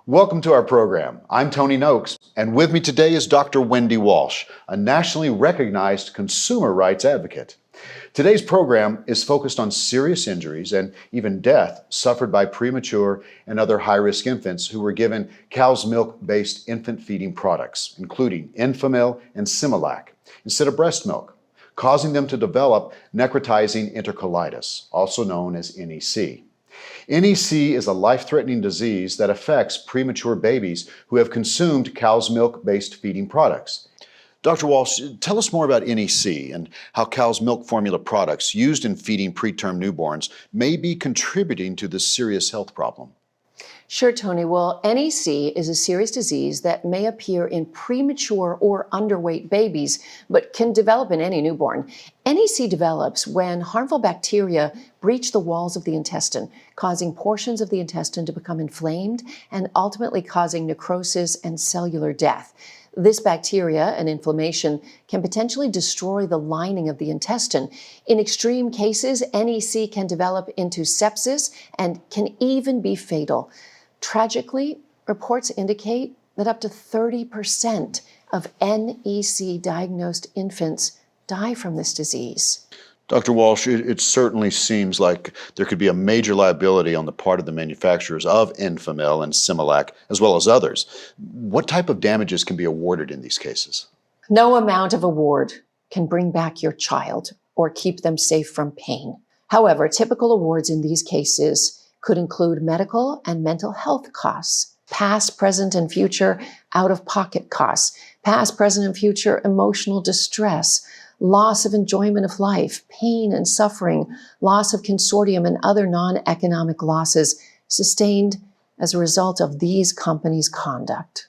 Welcome to our program. I'm Tony Noakes, and with me today is Dr. Wendy Walsh, a nationally recognized consumer rights advocate. Today's program is focused on serious injuries and even death suffered by premature and other high-risk infants who were given cow's milk-based infant feeding products, including Enfamil and Similac, instead of breast milk, causing them to develop necrotizing enterocolitis, also known as NEC. NEC is a life-threatening disease that affects premature babies who have consumed cow's milk-based feeding products. Dr. Walsh, tell us more about NEC and how cow's milk formula products used in feeding preterm newborns may be contributing to this serious health problem. Sure, Tony. Well, NEC is a serious disease that may appear in premature or underweight babies, but can develop in any newborn. NEC develops when harmful bacteria breach the walls of the intestine, causing portions of the intestine to become inflamed and ultimately causing necrosis and cellular death. This bacteria and inflammation can potentially destroy the lining of the intestine. In extreme cases, NEC can develop into sepsis and can even be fatal. Tragically, reports indicate that up to 30% of NEC diagnosed infants die from this disease. Dr. Walsh, it certainly seems like there could be a major liability on the part of the manufacturers of Enfamil and Similac, as well as others. What type of damages can be awarded in these cases? No amount of award can bring back your child or keep them safe from pain. However, typical awards in these cases could include medical and mental health costs, past, present, and future out-of-pocket costs, past, present, and future emotional distress, loss of enjoyment of life, pain and suffering, loss of consortium and other non-economic losses sustained as a result of these companies' conduct.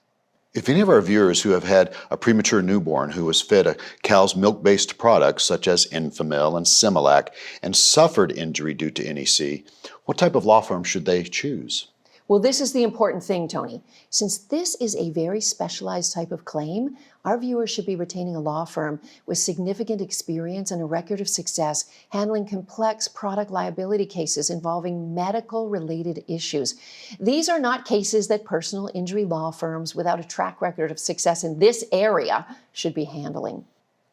If any of our viewers who have had a premature newborn who was fed a cow's milk-based products such as Enfamil and Similac and suffered injury due to NEC, what type of law firm should they choose? Well, this is the important thing, Tony. Since this is a very specialized type of claim, our viewers should be retaining a law firm with significant experience and a record of success handling complex product liability cases involving medical-related issues. These are not cases that personal injury law firms without a track record of success in this area should be handling.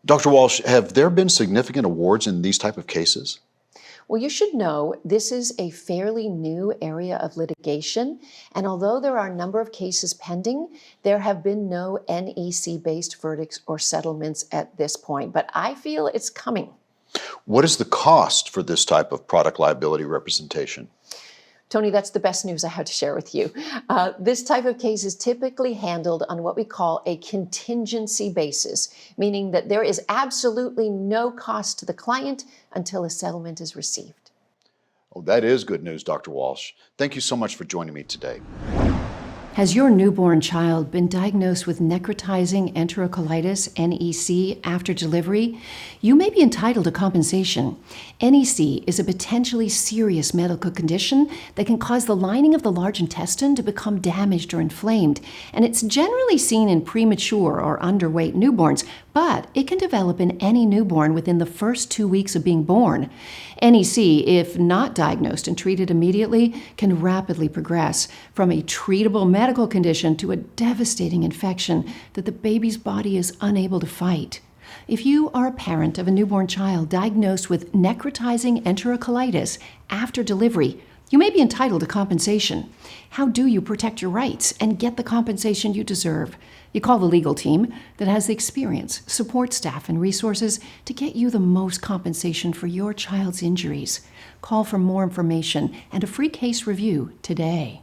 Dr. Walsh, have there been significant awards in these type of cases? Well, you should know this is a fairly new area of litigation, and although there are a number of cases pending, there have been no NEC-based verdicts or settlements at this point, but I feel it's coming. What is the cost for this type of product liability representation? Tony, that's the best news I have to share with you. This type of case is typically handled on what we call a contingency basis, meaning that there is absolutely no cost to the client until a settlement is received. Oh, that is good news, Dr. Walsh. Thank you so much for joining me today. Has your newborn child been diagnosed with necrotizing enterocolitis, NEC, after delivery? You may be entitled to compensation. NEC is a potentially serious medical condition that can cause the lining of the large intestine to become damaged or inflamed, and it's generally seen in premature or underweight newborns, but it can develop in any newborn within the first 2 weeks of being born. NEC, if not diagnosed and treated immediately, can rapidly progress from a treatable medical condition to a devastating infection that the baby's body is unable to fight. If you are a parent of a newborn child diagnosed with necrotizing enterocolitis after delivery, you may be entitled to compensation. How do you protect your rights and get the compensation you deserve? You call the legal team that has the experience, support staff, and resources to get you the most compensation for your child's injuries. Call for more information and a free case review today.